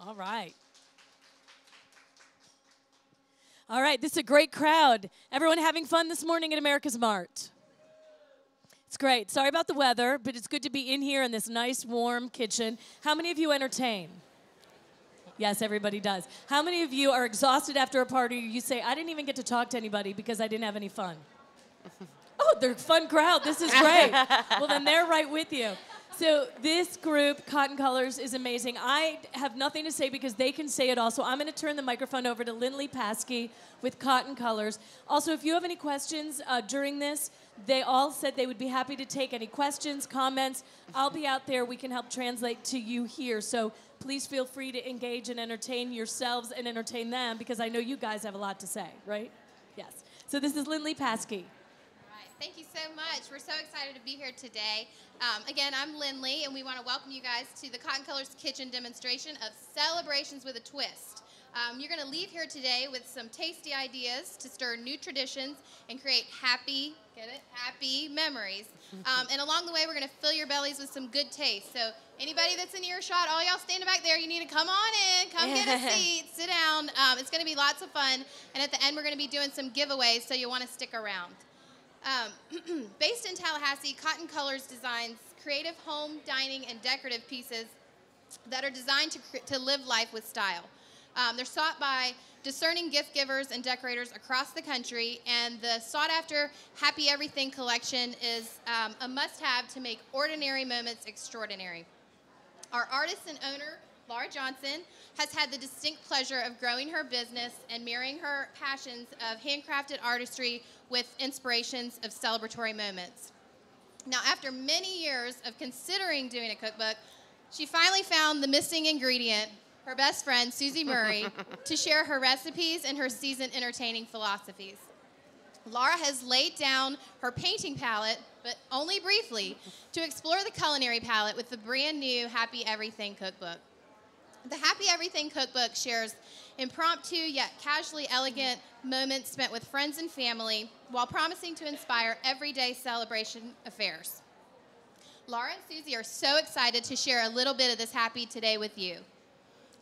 All right. All right, this is a great crowd. Everyone having fun this morning at Americasmart? It's great. Sorry about the weather, but it's good to be in here in this nice, warm kitchen. How many of you entertain? Yes, everybody does. How many of you are exhausted after a party? You say, I didn't even get to talk to anybody because I didn't have any fun. Oh, they're a fun crowd. This is great. Well, then they're right with you. So this group, Coton Colors, is amazing. I have nothing to say because they can say it all. So I'm going to turn the microphone over to Lindley Paskey with Coton Colors. Also, if you have any questions during this, they all said they would be happy to take any questions, comments. I'll be out there. We can help translate to you here. So please feel free to engage and entertain yourselves and entertain them because I know you guys have a lot to say, right? Yes. So this is Lindley Paskey. Thank you so much. We're so excited to be here today. Again, I'm Lindley, and we want to welcome you guys to the Coton Colors Kitchen demonstration of Celebrations with a Twist. You're going to leave here today with some tasty ideas to stir new traditions and create happy, get it, happy memories. And along the way, we're going to fill your bellies with some good taste. So anybody that's in earshot, all y'all standing back there, you need to come on in, come get a seat, sit down. It's going to be lots of fun. And at the end, we're going to be doing some giveaways, so you'll want to stick around. Based in Tallahassee, Coton Colors designs creative home, dining, and decorative pieces that are designed to live life with style. They're sought by discerning gift givers and decorators across the country, and the sought-after Happy Everything collection is a must-have to make ordinary moments extraordinary. Our artist and owner, Laura Johnson, has had the distinct pleasure of growing her business and marrying her passions of handcrafted artistry with inspirations of celebratory moments. Now, after many years of considering doing a cookbook, she finally found the missing ingredient, her best friend, Susie Murray, to share her recipes and her seasoned entertaining philosophies. Laura has laid down her painting palette, but only briefly, to explore the culinary palette with the brand new Happy Everything Cookbook. The Happy Everything Cookbook shares impromptu yet casually elegant moments spent with friends and family while promising to inspire everyday celebration affairs. Laura and Susie are so excited to share a little bit of this happy today with you.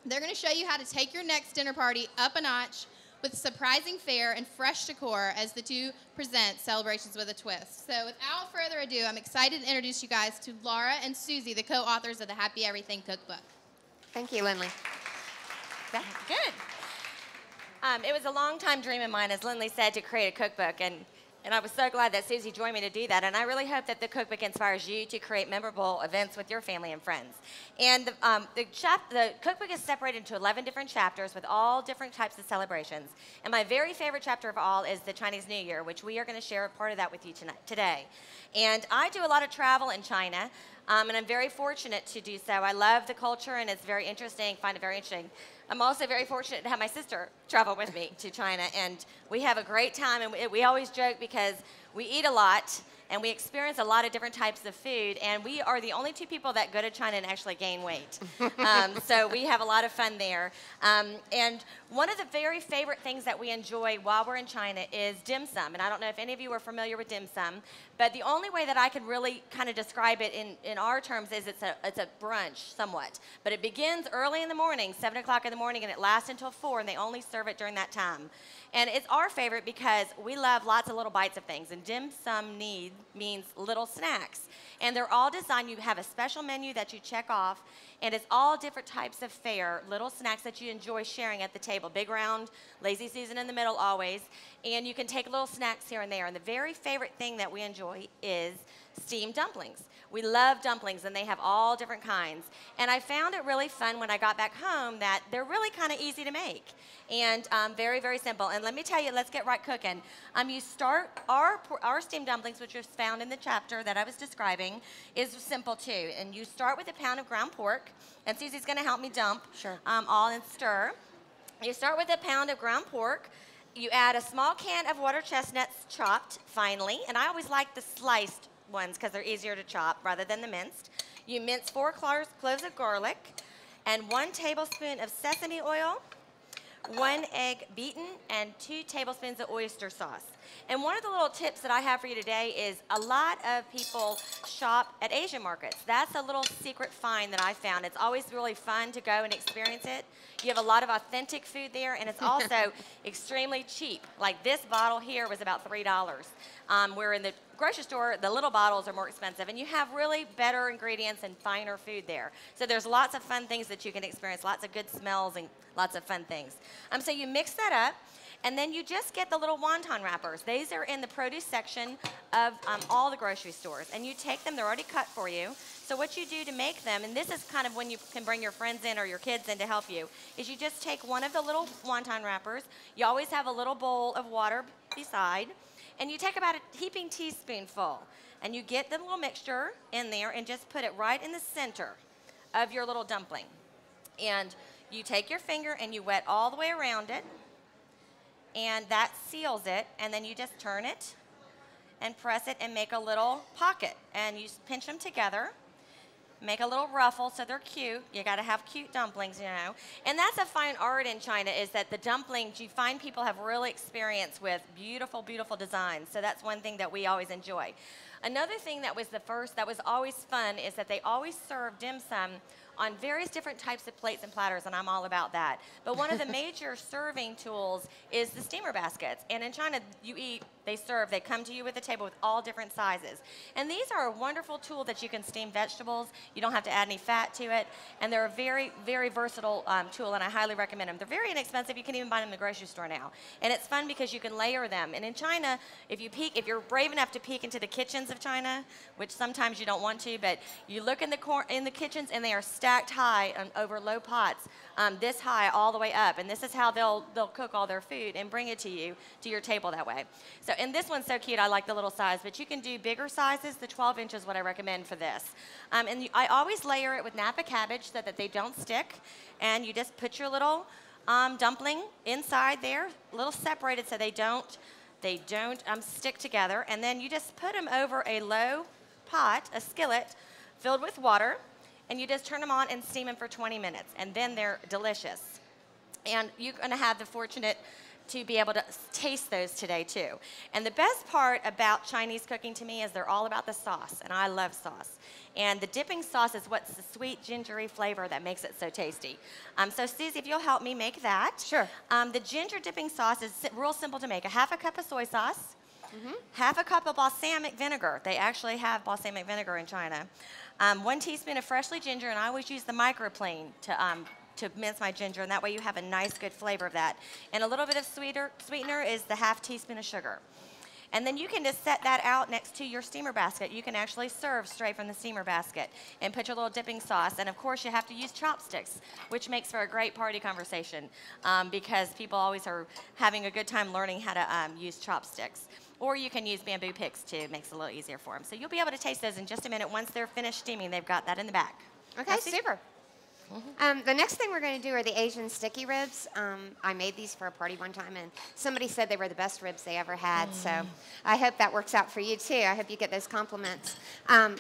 They're going to show you how to take your next dinner party up a notch with surprising fare and fresh decor as the two present Celebrations with a Twist. So without further ado, I'm excited to introduce you guys to Laura and Susie, the co-authors of the Happy Everything Cookbook. Thank you, Lindley. Good. It was a long-time dream of mine, as Lindley said, to create a cookbook, and I was so glad that Susie joined me to do that, and I really hope that the cookbook inspires you to create memorable events with your family and friends. And the cookbook is separated into 11 different chapters with all different types of celebrations. And my very favorite chapter of all is the Chinese New Year, which we are going to share a part of that with you today. And I do a lot of travel in China, and I'm very fortunate to do so. I love the culture, and it's very interesting, find it very interesting. I'm also very fortunate to have my sister travel with me to China, and we have a great time, and we always joke because we eat a lot, and we experience a lot of different types of food, and we are the only two people that go to China and actually gain weight. So we have a lot of fun there. And one of the very favorite things that we enjoy while we're in China is dim sum, and I don't know if any of you are familiar with dim sum, but the only way that I can really kind of describe it in our terms is it's a brunch somewhat. But it begins early in the morning, 7 o'clock in the morning, and it lasts until 4, and they only serve it during that time. And it's our favorite because we love lots of little bites of things, and dim sum means little snacks. And they're all designed, you have a special menu that you check off, and it's all different types of fare, little snacks that you enjoy sharing at the table. Big round, lazy Susan in the middle always, and you can take little snacks here and there. And the very favorite thing that we enjoy is steamed dumplings. We love dumplings, and they have all different kinds. And I found it really fun when I got back home that they're really kind of easy to make and very, very simple. And let me tell you, let's get right cooking. You start, our steamed dumplings, which is found in the chapter that I was describing, is simple too. And you start with a pound of ground pork, and Susie's going to help me dump all and stir. You start with a pound of ground pork. You add a small can of water chestnuts chopped finely, and I always like the sliced ones because they're easier to chop rather than the minced. You mince 4 cloves of garlic and 1 tablespoon of sesame oil, 1 egg beaten, and 2 tablespoons of oyster sauce. And one of the little tips that I have for you today is a lot of people shop at Asian markets. That's a little secret find that I found. It's always really fun to go and experience it. You have a lot of authentic food there, and it's also extremely cheap. Like this bottle here was about $3. Where in the grocery store, the little bottles are more expensive, and you have really better ingredients and finer food there. So there's lots of fun things that you can experience, lots of good smells and lots of fun things. So you mix that up, and then you just get the little wonton wrappers. These are in the produce section of all the grocery stores, and you take them, they're already cut for you. So what you do to make them, and this is kind of when you can bring your friends in or your kids in to help you, is you just take one of the little wonton wrappers. You always have a little bowl of water beside, and you take about a heaping teaspoonful, and you get the little mixture in there and just put it right in the center of your little dumpling. And you take your finger and you wet all the way around it, and that seals it, and then you just turn it and press it and make a little pocket, and you pinch them together. Make a little ruffle so they're cute. You got to have cute dumplings, you know. And that's a fine art in China, is that the dumplings, you find people have really experience with beautiful, beautiful designs. So that's one thing that we always enjoy. Another thing that was always fun is that they always serve dim sum on various different types of plates and platters, and I'm all about that. But one of the major serving tools is the steamer baskets. And in China, they come to you with a table with all different sizes. And these are a wonderful tool that you can steam vegetables. You don't have to add any fat to it. And they're a very, very versatile tool, and I highly recommend them. They're very inexpensive. You can even buy them in the grocery store now. And it's fun because you can layer them. And in China, if you're brave enough to peek into the kitchens of China, which sometimes you don't want to, but you look in the kitchens, and they are stacked high over low pots, this high all the way up. And this is how they'll cook all their food and bring it to you, to your table that way. So, and this one's so cute. I like the little size, but you can do bigger sizes. The 12 inch is what I recommend for this. I always layer it with Napa cabbage so that they don't stick. And you just put your little dumpling inside there, a little separated so they don't stick together. And then you just put them over a low pot, a skillet filled with water, and you just turn them on and steam them for 20 minutes. And then they're delicious. And you're going to have the fortunate to be able to taste those today too. And the best part about Chinese cooking to me is they're all about the sauce, and I love sauce. And the dipping sauce is what's the sweet, gingery flavor that makes it so tasty. So Susie, if you'll help me make that. Sure. The ginger dipping sauce is real simple to make. A half a cup of soy sauce, half a cup of balsamic vinegar. They actually have balsamic vinegar in China. 1 teaspoon of freshly ginger, and I always use the microplane to mince my ginger, and that way you have a nice, good flavor of that. And a little bit of sweetener is the half teaspoon of sugar. And then you can just set that out next to your steamer basket. You can actually serve straight from the steamer basket and put your little dipping sauce. And of course, you have to use chopsticks, which makes for a great party conversation because people always are having a good time learning how to use chopsticks. Or you can use bamboo picks too. It makes it a little easier for them. So you'll be able to taste those in just a minute. Once they're finished steaming, they've got that in the back. Okay, super. The next thing we're going to do are the Asian sticky ribs. I made these for a party one time, and somebody said they were the best ribs they ever had, so I hope that works out for you too. I hope you get those compliments.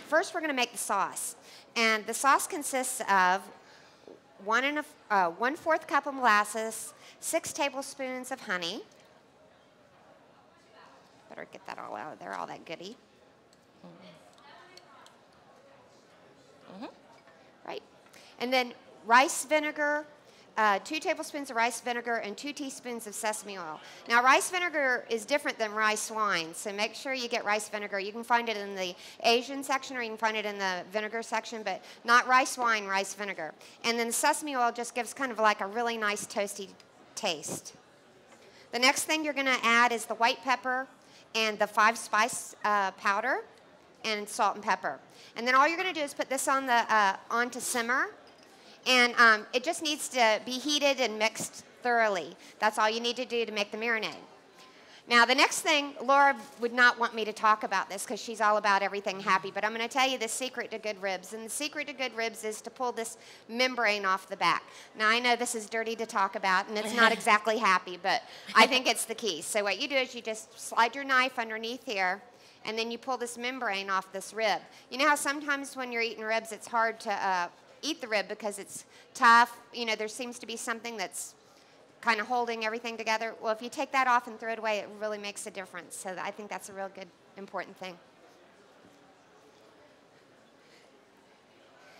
First, we're going to make the sauce, and the sauce consists of 1/4 cup of molasses, 6 tablespoons of honey. Better get that all out of there, all that goodie. Right. And then rice vinegar, 2 tablespoons of rice vinegar, and 2 teaspoons of sesame oil. Now, rice vinegar is different than rice wine, so make sure you get rice vinegar. You can find it in the Asian section, or you can find it in the vinegar section, but not rice wine, rice vinegar. And then the sesame oil just gives kind of like a really nice toasty taste. The next thing you're going to add is the white pepper and the 5 spice powder and salt and pepper. And then all you're going to do is put this on to simmer. And it just needs to be heated and mixed thoroughly. That's all you need to do to make the marinade. Now, the next thing, Laura would not want me to talk about this because she's all about everything happy, but I'm going to tell you the secret to good ribs. And the secret to good ribs is to pull this membrane off the back. Now, I know this is dirty to talk about, and it's not exactly happy, but I think it's the key. So what you do is you just slide your knife underneath here, and then you pull this membrane off this rib. You know how sometimes when you're eating ribs, it's hard to eat the rib because it's tough. You know, there seems to be something that's kind of holding everything together. Well, if you take that off and throw it away, it really makes a difference. So I think that's a real good, important thing.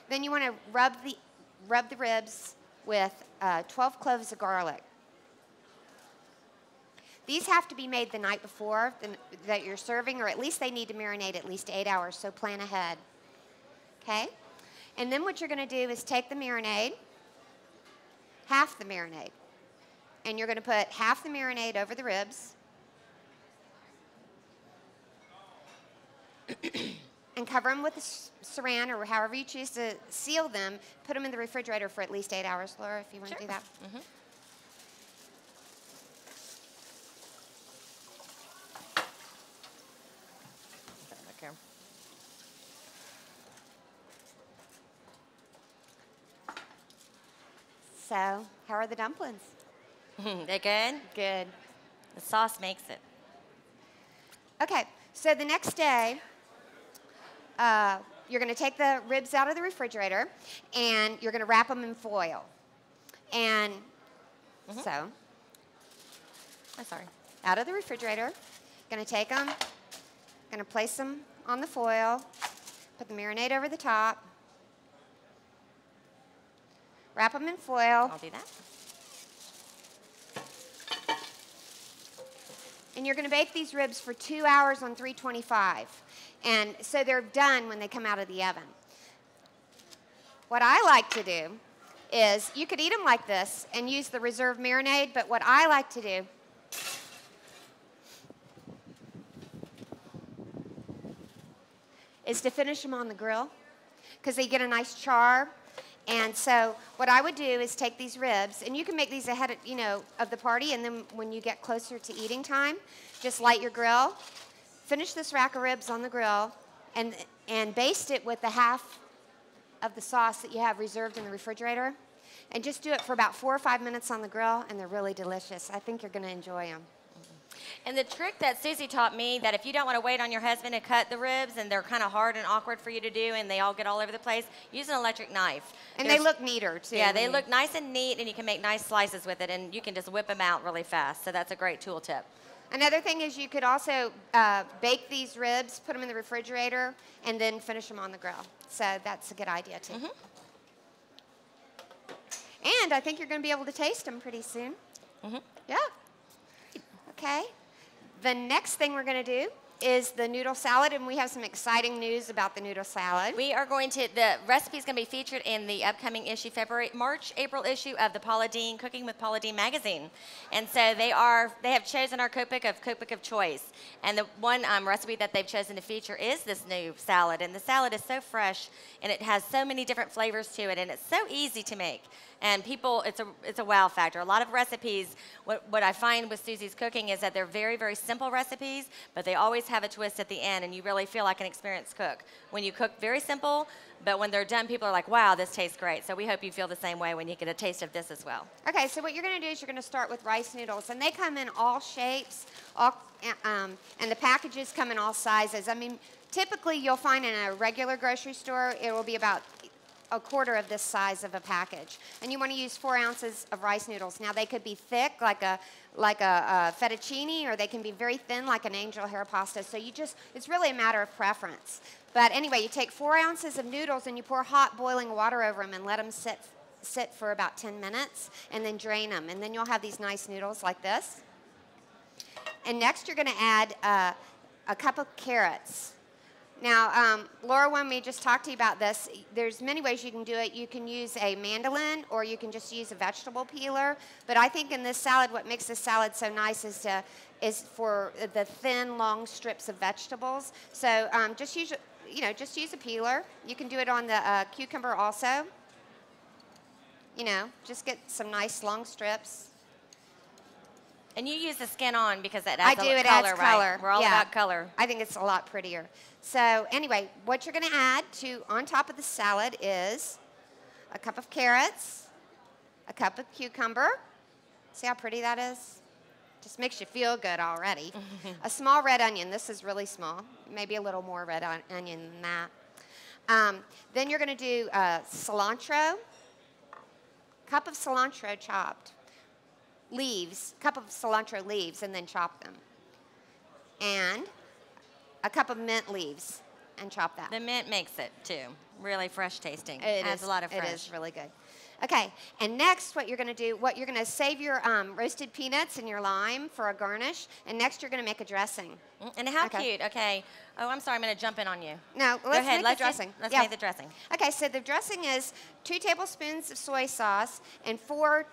Then you want to rub the ribs with 12 cloves of garlic. These have to be made the night before that you're serving, or at least they need to marinate at least 8 hours, so plan ahead. Okay? And then what you're going to do is take the marinade, half the marinade, and you're going to put half the marinade over the ribs and cover them with saran or however you choose to seal them. Put them in the refrigerator for at least 8 hours, Laura, if you want to do that. Mm-hmm. Okay. So, how are the dumplings? They good? Good. The sauce makes it. Okay, so the next day, you're going to take the ribs out of the refrigerator, and you're going to wrap them in foil. And so, I'm sorry. out of the refrigerator, going to take them, going to place them on the foil, put the marinade over the top, wrap them in foil. I'll do that. And you're going to bake these ribs for 2 hours on 325. And so they're done when they come out of the oven. What I like to do is, you could eat them like this and use the reserve marinade, but what I like to do is to finish them on the grill, because they get a nice char. And so what I would do is take these ribs, and you can make these ahead of, of the party, and then when you get closer to eating time, just light your grill, finish this rack of ribs on the grill, and baste it with the half of the sauce that you have reserved in the refrigerator. And just do it for about 4 or 5 minutes on the grill, and they're really delicious. I think you're going to enjoy them. And the trick that Susie taught me, that if you don't want to wait on your husband to cut the ribs and they're kind of hard and awkward for you to do and they all get all over the place, use an electric knife. And they look neater, too. Yeah, they look nice and neat, and you can make nice slices with it, and you can just whip them out really fast. So that's a great tool tip. Another thing is, you could also bake these ribs, put them in the refrigerator, and then finish them on the grill. So that's a good idea, too. And I think you're going to be able to taste them pretty soon. Yeah. Okay. The next thing we're going to do is the noodle salad, and we have some exciting news about the noodle salad. We are going to, the recipe is going to be featured in the upcoming issue, April issue of the Paula Deen, Cooking with Paula Deen magazine. And so they have chosen our cookbook of choice. And the one recipe that they've chosen to feature is this new salad. And the salad is so fresh, and it has so many different flavors to it, and it's so easy to make. And people, it's a wow factor. A lot of recipes, what I find with Susie's cooking is that they're very, very simple recipes, but they always have a twist at the end, and you really feel like an experienced cook. When you cook very simple, but when they're done, people are like, wow, this tastes great. So we hope you feel the same way when you get a taste of this as well. Okay, so what you're going to do is you're going to start with rice noodles, and they come in all shapes, and the packages come in all sizes. I mean, typically you'll find in a regular grocery store, it will be about a quarter of this size of a package. And you want to use 4 ounces of rice noodles. Now, they could be thick like a fettuccine, or they can be very thin like an angel hair pasta. So it's really a matter of preference. But anyway, you take 4 ounces of noodles and you pour hot boiling water over them and let them sit for about 10 minutes, and then drain them. And then you'll have these nice noodles like this. And next you're going to add a cup of carrots. Now, Laura wanted me to just talk to you about this. There's many ways you can do it. You can use a mandolin, or you can just use a vegetable peeler. But I think in this salad, what makes this salad so nice is for the thin, long strips of vegetables. So just use a peeler. You can do it on the cucumber also. Just get some nice long strips. And you use the skin on because it adds it color, adds right? color. We're all about color. I think it's a lot prettier. So anyway, what you're going to add on top of the salad is a cup of carrots, a cup of cucumber. See how pretty that is? Just makes you feel good already. A small red onion. This is really small. Maybe a little more red onion than that. Then you're going to do cilantro. Cup of cilantro chopped. leaves, a cup of cilantro leaves, and then chop them. And a cup of mint leaves, and chop that. The mint makes it, too. Really fresh tasting. It adds is, a lot of fresh. It is really good. Okay, and next what you're going to do, you're going to save your roasted peanuts and your lime for a garnish, and next you're going to make a dressing. And how cute. Okay. Oh, I'm sorry. I'm going to jump in on you. No, let's make the dressing. Let's make the dressing. Okay, so the dressing is 2 tablespoons of soy sauce and 4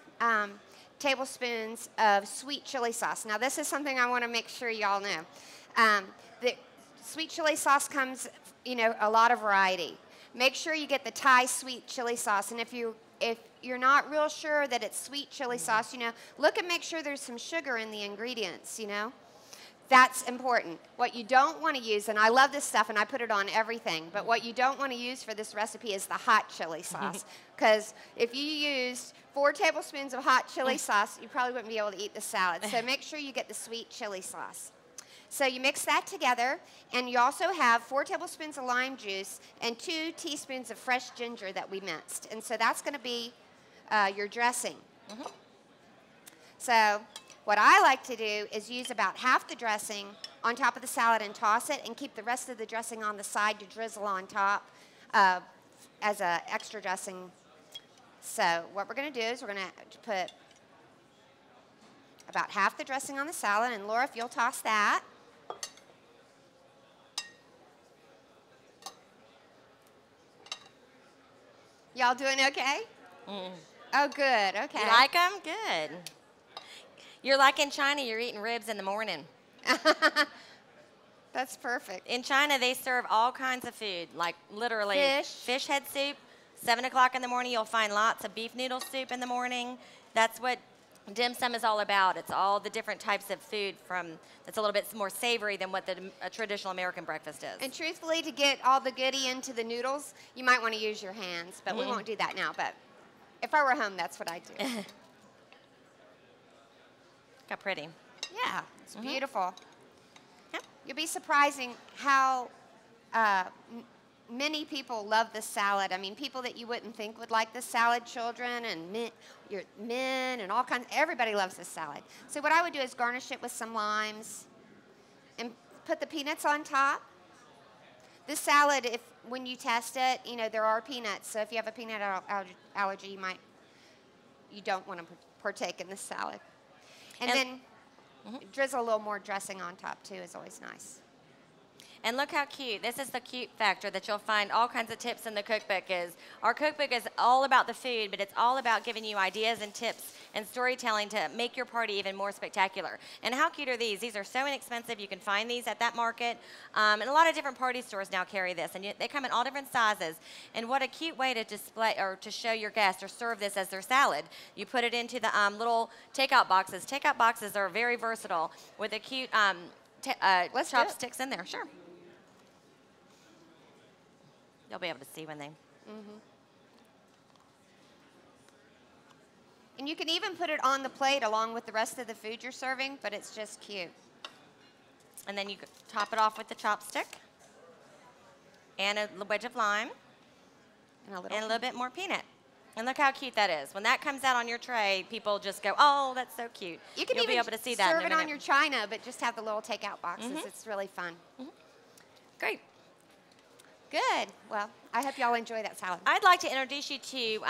tablespoons of sweet chili sauce. Now, this is something I want to make sure y'all know. The sweet chili sauce comes, a lot of variety. Make sure you get the Thai sweet chili sauce, and if you're not real sure that it's sweet chili sauce, look and make sure there's some sugar in the ingredients, That's important. What you don't want to use, and I love this stuff and I put it on everything, but what you don't want to use for this recipe is the hot chili sauce. Because if you used 4 tablespoons of hot chili sauce, you probably wouldn't be able to eat the salad. So make sure you get the sweet chili sauce. So you mix that together, and you also have 4 tablespoons of lime juice and 2 teaspoons of fresh ginger that we minced. And so that's going to be your dressing. So what I like to do is use about half the dressing on top of the salad and toss it, and keep the rest of the dressing on the side to drizzle on top as an extra dressing. So what we're going to do is we're going to put about half the dressing on the salad, and Laura, if you'll toss that. Y'all doing okay? Oh, good. Okay. You like them? Good. You're like in China, you're eating ribs in the morning. That's perfect. In China, they serve all kinds of food, like literally fish head soup. 7 o'clock in the morning, you'll find lots of beef noodle soup in the morning. That's what dim sum is all about. It's all the different types of food that's a little bit more savory than what a traditional American breakfast is. And truthfully, to get all the goodie into the noodles, you might want to use your hands, but we won't do that now. But if I were home, that's what I'd do. Look how pretty. Yeah, it's beautiful. Yep. You'll be surprising how many people love this salad. I mean, people that you wouldn't think would like this salad, children and men and all kinds. Everybody loves this salad. So what I would do is garnish it with some limes and put the peanuts on top. This salad, when you test it, there are peanuts. So if you have a peanut allergy, you don't want to partake in this salad. And then drizzle a little more dressing on top too is always nice. And look how cute. This is the cute factor that you'll find all kinds of tips in the cookbook is. Our cookbook is all about the food, but it's all about giving you ideas and tips and storytelling to make your party even more spectacular. And how cute are these? These are so inexpensive. You can find these at that market. And a lot of different party stores now carry this. And they come in all different sizes. And what a cute way to display or to show your guests or serve this as their salad. You put it into the little takeout boxes. Takeout boxes are very versatile with a cute chopsticks in there. Sure. You'll be able to see when they... And you can even put it on the plate along with the rest of the food you're serving, but it's just cute. And then you top it off with the chopstick and a wedge of lime and a little bit more peanut. And look how cute that is. When that comes out on your tray, people just go, oh, that's so cute. You can You'll even be able to see that serve in a it minute. on your china, but just have the little takeout boxes. It's really fun. Great. Good. Well, I hope y'all enjoy that salad. I'd like to introduce you to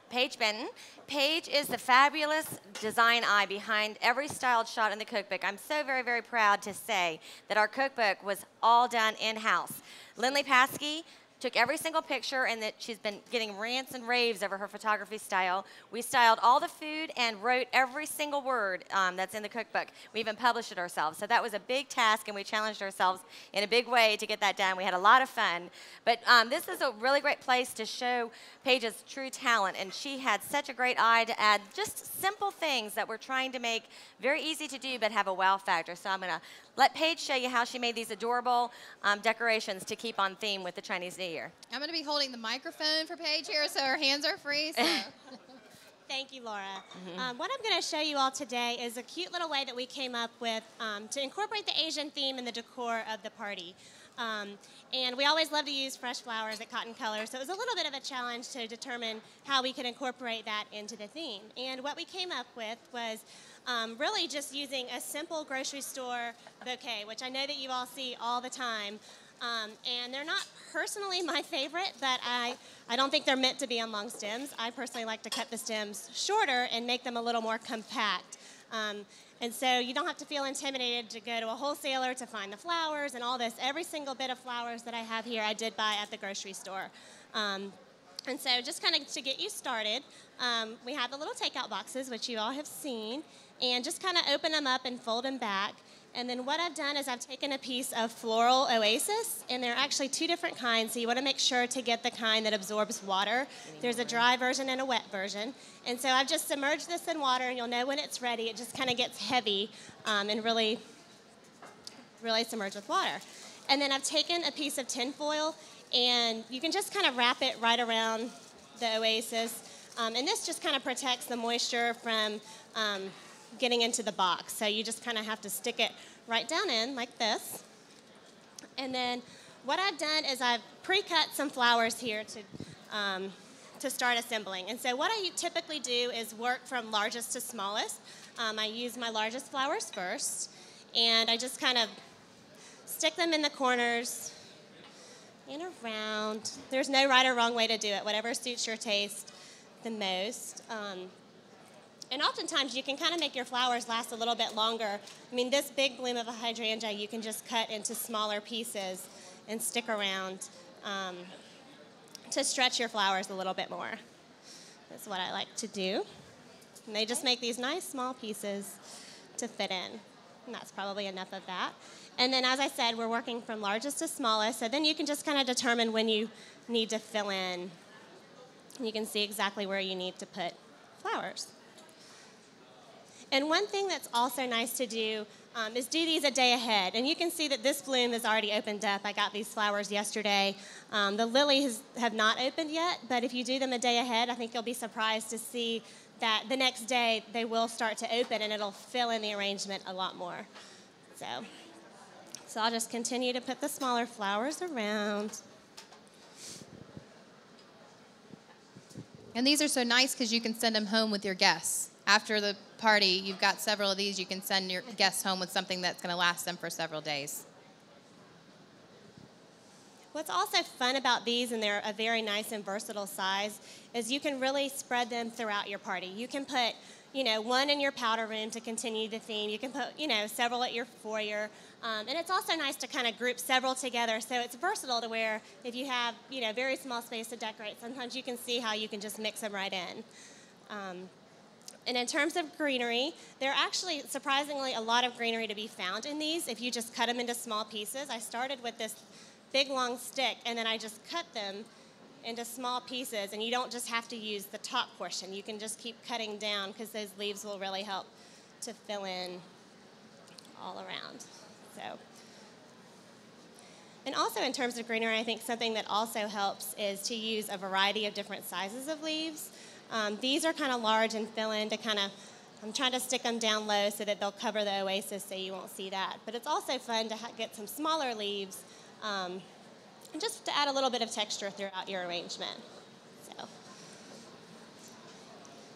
Paige Benton. Paige is the fabulous design eye behind every styled shot in the cookbook. I'm so very, very proud to say that our cookbook was all done in-house. Lindley Paskey took every single picture, and that she's been getting rants and raves over her photography style. We styled all the food and wrote every single word that's in the cookbook. We even published it ourselves. So that was a big task, and we challenged ourselves in a big way to get that done. We had a lot of fun. But this is a really great place to show Paige's true talent, and she had such a great eye to add just simple things that we're trying to make very easy to do but have a wow factor. So I'm going to let Paige show you how she made these adorable decorations to keep on theme with the Chinese New Year. I'm going to be holding the microphone for Paige here, so her hands are free. So. Thank you, Laura. What I'm going to show you all today is a cute little way that we came up with to incorporate the Asian theme in the decor of the party. And we always love to use fresh flowers at Coton Colors, so it was a little bit of a challenge to determine how we could incorporate that into the theme. And what we came up with was really just using a simple grocery store bouquet, which I know that you all see all the time. And they're not personally my favorite, but I don't think they're meant to be on long stems. I personally like to cut the stems shorter and make them a little more compact. And so you don't have to feel intimidated to go to a wholesaler to find the flowers and all this. Every single bit of flowers that I have here, I did buy at the grocery store. And so just kind of to get you started, we have the little takeout boxes, which you all have seen, and just kind of open them up and fold them back. And then what I've done is I've taken a piece of Floral Oasis, and there are actually two different kinds, so you want to make sure to get the kind that absorbs water. There's a dry version and a wet version. And so I've just submerged this in water, and you'll know when it's ready. It just kind of gets heavy and really submerged with water. And then I've taken a piece of tin foil, and you can just kind of wrap it right around the Oasis. And this just kind of protects the moisture from getting into the box. So you just kind of have to stick it right down in like this. And then what I've done is I've pre-cut some flowers here to start assembling. And so what I typically do is work from largest to smallest. I use my largest flowers first, and I just kind of stick them in the corners and around. There's no right or wrong way to do it, whatever suits your taste the most. And oftentimes you can kind of make your flowers last a little bit longer. I mean, this big bloom of a hydrangea you can just cut into smaller pieces and stick around to stretch your flowers a little bit more. That's what I like to do. And they just make these nice small pieces to fit in. And that's probably enough of that. And then, as I said, we're working from largest to smallest, so then you can just kind of determine when you need to fill in. You can see exactly where you need to put flowers. And one thing that's also nice to do is do these a day ahead. And you can see that this bloom has already opened up. I got these flowers yesterday. The lilies have not opened yet, but if you do them a day ahead, I think you'll be surprised to see that the next day they will start to open and it'll fill in the arrangement a lot more. So I'll just continue to put the smaller flowers around. And these are so nice because you can send them home with your guests. After the party, you've got several of these. You can send your guests home with something that's going to last them for several days. What's also fun about these, and they're a very nice and versatile size, is you can really spread them throughout your party. You can put, one in your powder room to continue the theme. You can put, several at your foyer. And it's also nice to kind of group several together, so it's versatile to where if you have, very small space to decorate, sometimes you can see how you can just mix them right in. And in terms of greenery, there are actually surprisingly a lot of greenery to be found in these if you just cut them into small pieces. I started with this big long stick, and then I just cut them into small pieces, and you don't just have to use the top portion. You can just keep cutting down because those leaves will really help to fill in all around. And also in terms of greenery, I think something that also helps is to use a variety of different sizes of leaves. These are kind of large and fill in to kind of, I'm trying to stick them down low so that they'll cover the oasis so you won't see that. But it's also fun to get some smaller leaves and just to add a little bit of texture throughout your arrangement.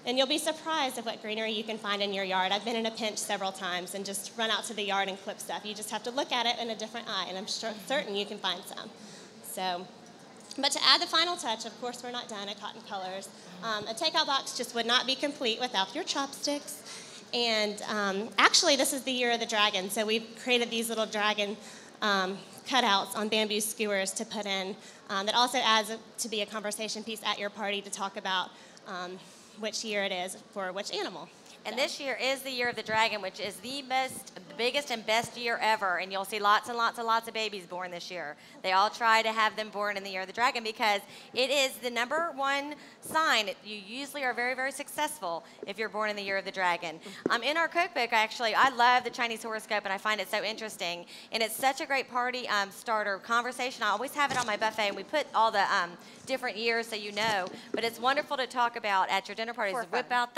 And you'll be surprised at what greenery you can find in your yard. I've been in a pinch several times and just run out to the yard and clip stuff. You just have to look at it in a different eye, and I'm certain you can find some. But to add the final touch, of course, we're not done at Coton Colors. A takeout box just would not be complete without your chopsticks. And actually, this is the year of the dragon, so we've created these little dragon cutouts on bamboo skewers to put in. That also adds to be a conversation piece at your party to talk about which year it is for which animal. And this year is the year of the dragon, which is the biggest and best year ever. And you'll see lots and lots and lots of babies born this year. They all try to have them born in the year of the dragon because it is the #1 sign. You usually are very, very successful if you're born in the year of the dragon. In our cookbook, I love the Chinese horoscope, and I find it so interesting. And it's such a great party starter conversation. I always have it on my buffet, and we put all the different years so you know. But it's wonderful to talk about at your dinner parties. Whip out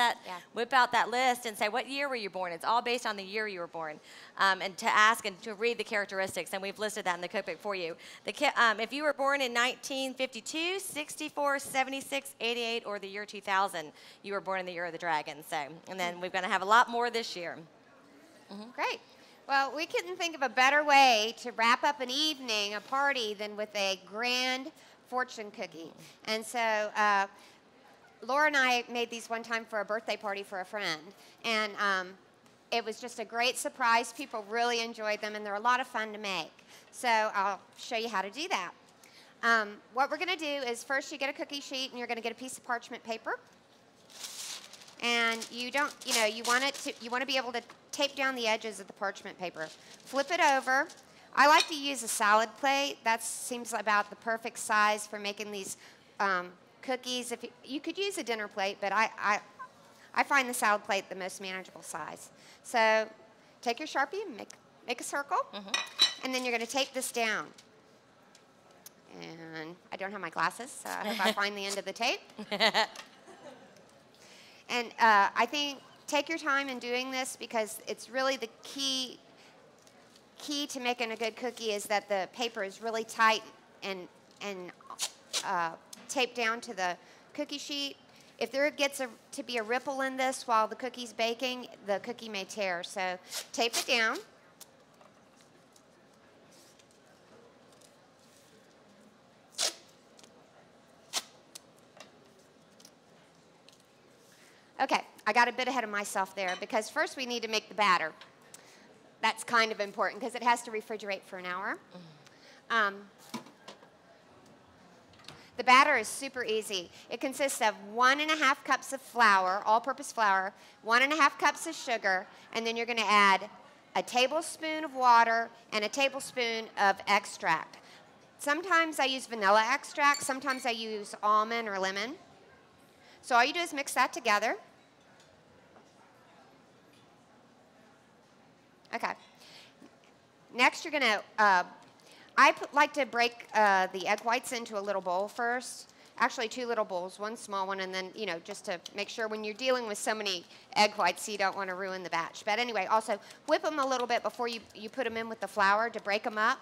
that list and say, what year were you born? It's all based on the year you were born. and to ask and to read the characteristics, and we've listed that in the cookbook for you. If you were born in 1952, 64, 76, 88, or the year 2000, you were born in the year of the dragon. So, and then we're going to have a lot more this year. Great. Well, we couldn't think of a better way to wrap up an evening, a party, than with a grand fortune cookie. And so Laura and I made these one time for a birthday party for a friend. And it was just a great surprise. People really enjoyed them, and they're a lot of fun to make. So I'll show you how to do that. What we're going to do is first you get a cookie sheet, and you're going to get a piece of parchment paper. And you want to be able to tape down the edges of the parchment paper. Flip it over. I like to use a salad plate. That seems about the perfect size for making these cookies. If you could use a dinner plate, but I find the salad plate the most manageable size. So take your Sharpie and make a circle, and then you're going to tape this down. And I don't have my glasses, so I hope I find the end of the tape. And I think take your time in doing this, because it's really the key to making a good cookie is that the paper is really tight and taped down to the cookie sheet. If there gets to be a ripple in this while the cookie's baking, the cookie may tear. So tape it down. Okay, I got a bit ahead of myself there, because first we need to make the batter. That's kind of important because it has to refrigerate for an hour. The batter is super easy. It consists of 1.5 cups of flour, all-purpose flour, 1.5 cups of sugar, and then you're going to add a tablespoon of water and a tablespoon of extract. Sometimes I use vanilla extract. Sometimes I use almond or lemon. So all you do is mix that together. Okay. Next, you're going to, like to break the egg whites into a little bowl first. Actually, 2 little bowls, 1 small one, and then, just to make sure when you're dealing with so many egg whites, you don't want to ruin the batch. But anyway, also whip them a little bit before you put them in with the flour to break them up.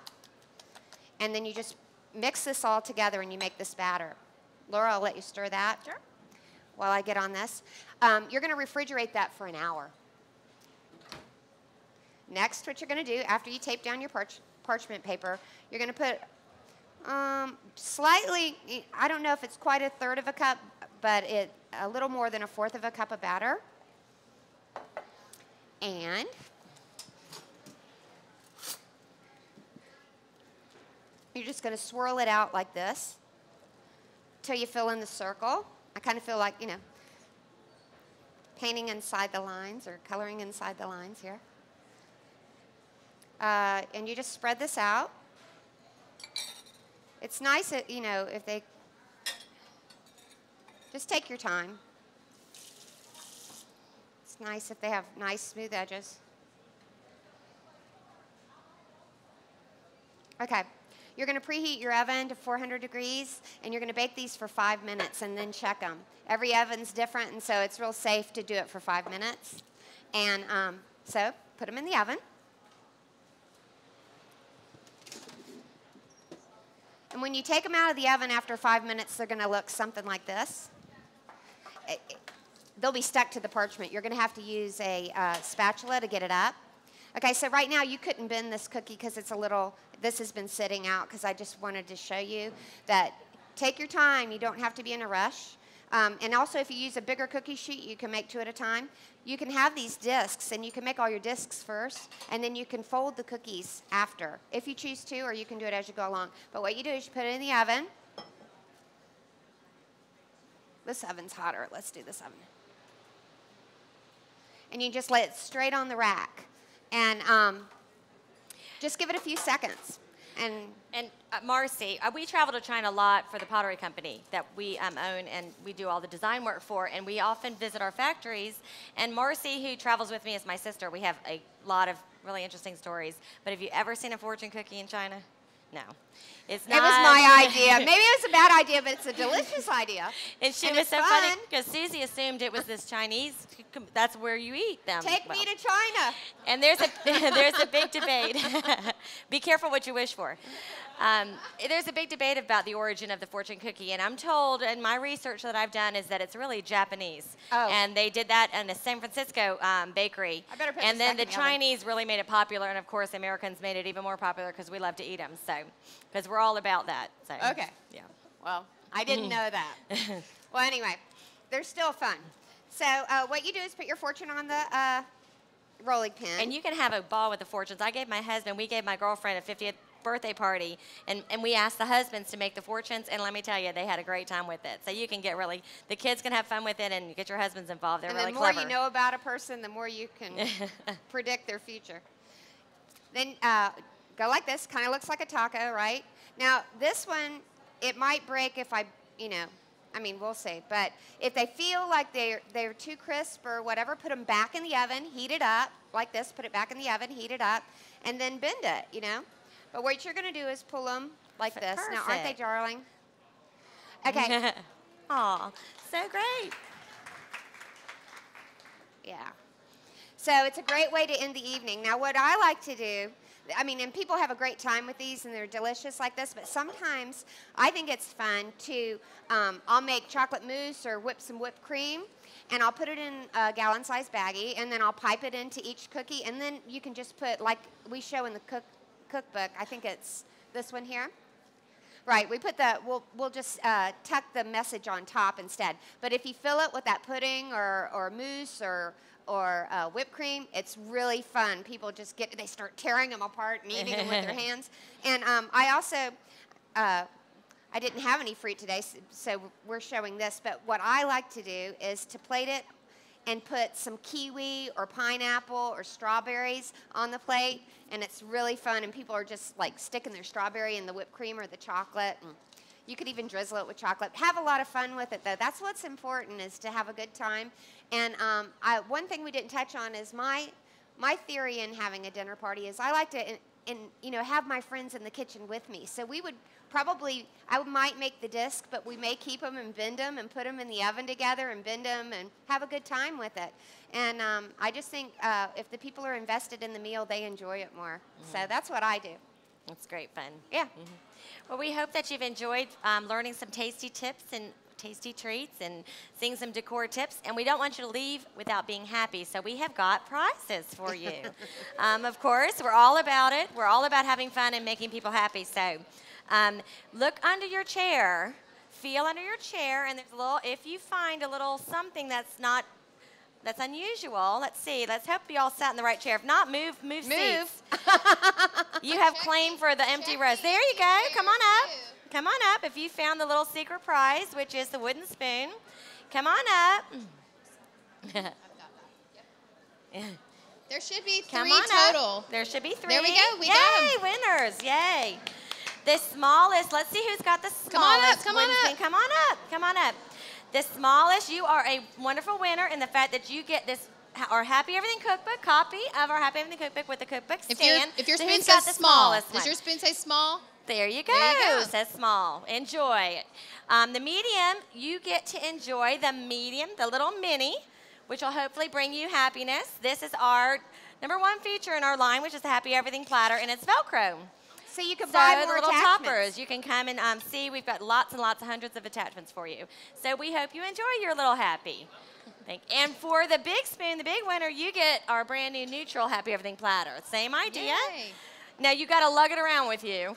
And then you just mix this all together and you make this batter. Laura, I'll let you stir that. Sure. While I get on this. You're going to refrigerate that for an hour. Next, what you're going to do, after you tape down your parchment paper, you're going to put slightly, I don't know if it's quite 1/3 of a cup, but a little more than 1/4 of a cup of batter. And you're just going to swirl it out like this till you fill in the circle. I kind of feel like, painting inside the lines or coloring inside the lines here. And you just spread this out. It's nice, if they just take your time. It's nice if they have nice smooth edges. Okay. You're going to preheat your oven to 400 degrees, and you're going to bake these for 5 minutes and then check them. Every oven's different, and so it's real safe to do it for 5 minutes. And so put them in the oven. And when you take them out of the oven after 5 minutes, they're going to look something like this. They'll be stuck to the parchment. You're going to have to use a spatula to get it up. Okay, so right now you couldn't bend this cookie because it's this has been sitting out, because I just wanted to show you that take your time. You don't have to be in a rush. And also, if you use a bigger cookie sheet, you can make 2 at a time. You can have these discs, and you can make all your discs first, and then you can fold the cookies after, if you choose to, or you can do it as you go along. But what you do is you put it in the oven. This oven's hotter. Let's do this oven. And you just lay it straight on the rack. And just give it a few seconds. And Marcy, we travel to China a lot for the pottery company that we own, and we do all the design work for, and we often visit our factories. And Marcy, who travels with me, is my sister. We have a lot of really interesting stories. But have you ever seen a fortune cookie in China? No. It's not. It was my idea. Maybe it was a bad idea, but it's a delicious idea. And she And was it's so fun. funny because Susie assumed it was this Chinese. That's where you eat them. Take me to China. And there's a there's a big debate. Be careful what you wish for. There's a big debate about the origin of the fortune cookie, and I'm told, in my research that I've done, is that it's really Japanese. Oh. And they did that in a San Francisco bakery. I better put and this then back the in the oven. Chinese really made it popular, and of course, Americans made it even more popular because we love to eat them. So, because we're all about that. So. Okay. Yeah. Well, I didn't know that. Well, anyway, they're still fun. So what you do is put your fortune on the rolling pin. And you can have a ball with the fortunes. We gave my girlfriend a 50th birthday party, and we asked the husbands to make the fortunes, and let me tell you, they had a great time with it. So you can get the kids can have fun with it and get your husbands involved. They're and really the more clever. you know about a person, the more you can predict their future. Then go like this. Kind of looks like a taco, right? Now, this one, it might break if we'll see. But if they feel like they're too crisp or whatever, put them back in the oven, heat it up like this. Put it back in the oven, heat it up, and then bend it, But what you're going to do is pull them like this. Now, aren't they Perfect. darling? Okay. Aw, so great. Yeah. So it's a great way to end the evening. Now, what I like to do, and people have a great time with these, and they're delicious like this, but sometimes I think it's fun to, I'll make chocolate mousse or whip some whipped cream, and I'll put it in a gallon-sized baggie, and then I'll pipe it into each cookie, and then you can just put, like we show in the cookbook, I think it's this one here. Right, we'll just tuck the message on top instead. But if you fill it with that pudding or mousse or whipped cream, it's really fun. People just they start tearing them apart and eating them with their hands. And I also, I didn't have any fruit today, so we're showing this. But what I like to do is to plate it and put some kiwi or pineapple or strawberries on the plate, and it's really fun, and people are just like sticking their strawberry in the whipped cream or the chocolate, and you could even drizzle it with chocolate. Have a lot of fun with it, though. That's what's important, is to have a good time. And one thing we didn't touch on is my theory in having a dinner party is I like to have my friends in the kitchen with me. So we would I might make the disc, but we may keep them and bend them and put them in the oven together and bend them and have a good time with it. And I just think if the people are invested in the meal, they enjoy it more. So that's what I do. It's great fun. Yeah. Well, we hope that you've enjoyed learning some tasty tips and tasty treats and seeing some decor tips. And we don't want you to leave without being happy, so we have got prizes for you. Of course, we're all about it. We're all about having fun and making people happy. So look under your chair, feel under your chair, and there's if you find a little something that's unusual, let's see. Let's hope you all sat in the right chair. If not, move seats. You have claim for the empty rows. There you go. Come on up. Come on up. If you found the little secret prize, which is the wooden spoon, come on up. There should be Come three on up. total. There should be 3. There we go. We got 'em. Yay, winners. Yay. The smallest, let's see who's got the smallest. Come on up, come on wooden up. spoon. Come on up. Come on up. The smallest, you are a wonderful winner in the fact that you get this, our Happy Everything Cookbook, copy of our Happy Everything Cookbook with the cookbook stand. If your So spoon who's got says the small, smallest does one? your spoon say small? There you go. There you go. Says small. Enjoy. The medium, you get to enjoy the medium, the little mini, which will hopefully bring you happiness. This is our #1 feature in our line, which is the Happy Everything Platter, and it's Velcro. So you can So buy the more little attachments. toppers, you can come and see. We've got lots and lots, hundreds of attachments for you. So we hope you enjoy your little happy. And for the big spoon, the big winner, you get our brand new neutral Happy Everything Platter. Same idea. Yay. Now you got to lug it around with you,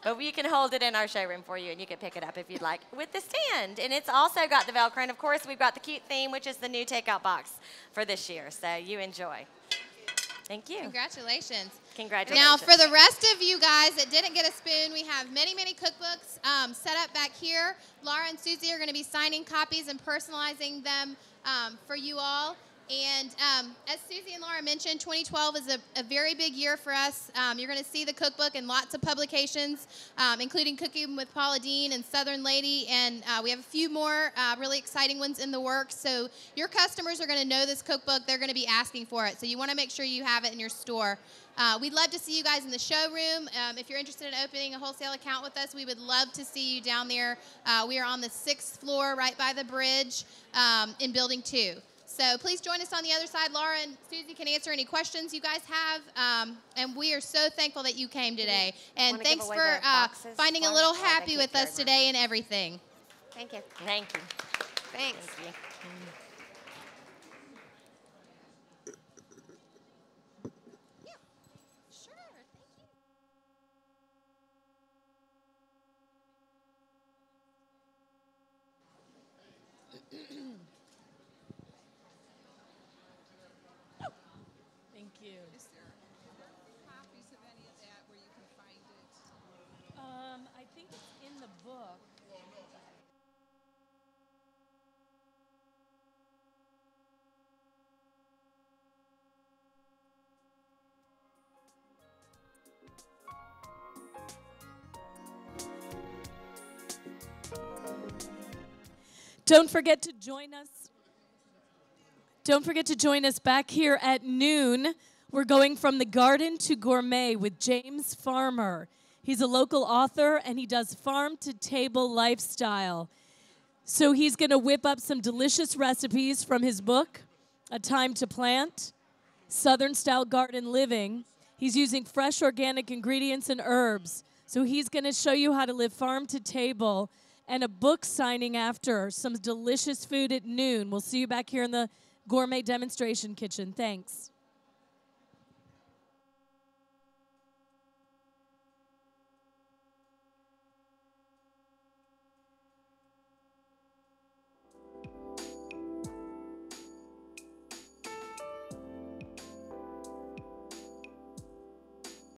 but we can hold it in our showroom for you, and you can pick it up if you'd like with the stand. And it's also got the Velcro, and of course we've got the cute theme, which is the new takeout box for this year. So you enjoy. Thank you. Congratulations. Congratulations. Now, for the rest of you guys that didn't get a spoon, we have many, many cookbooks set up back here. Laura and Susie are going to be signing copies and personalizing them for you all. And as Susie and Laura mentioned, 2012 is a very big year for us. You're going to see the cookbook in lots of publications, including Cooking with Paula Deen and Southern Lady. And we have a few more really exciting ones in the works. So your customers are going to know this cookbook. They're going to be asking for it. So you want to make sure you have it in your store. We'd love to see you guys in the showroom. If you're interested in opening a wholesale account with us, we would love to see you down there. We are on the 6th floor right by the bridge in Building 2. So please join us on the other side. Laura and Susie can answer any questions you guys have. And we are so thankful that you came today. And thanks for finding a little happy with us today and everything. Thank you. Thank you. Thanks. Thank you. Thank you. Is there copies of any of that where you can find it? I think it's in the book. Don't forget to join us. Don't forget to join us back here at noon. We're going from the garden to gourmet with James Farmer. He's a local author, and he does farm-to-table lifestyle. So he's going to whip up some delicious recipes from his book, A Time to Plant, Southern-Style Garden Living. He's using fresh organic ingredients and herbs. So he's going to show you how to live farm-to-table, and a book signing after, some delicious food at noon. We'll see you back here in the Gourmet Demonstration Kitchen. Thanks.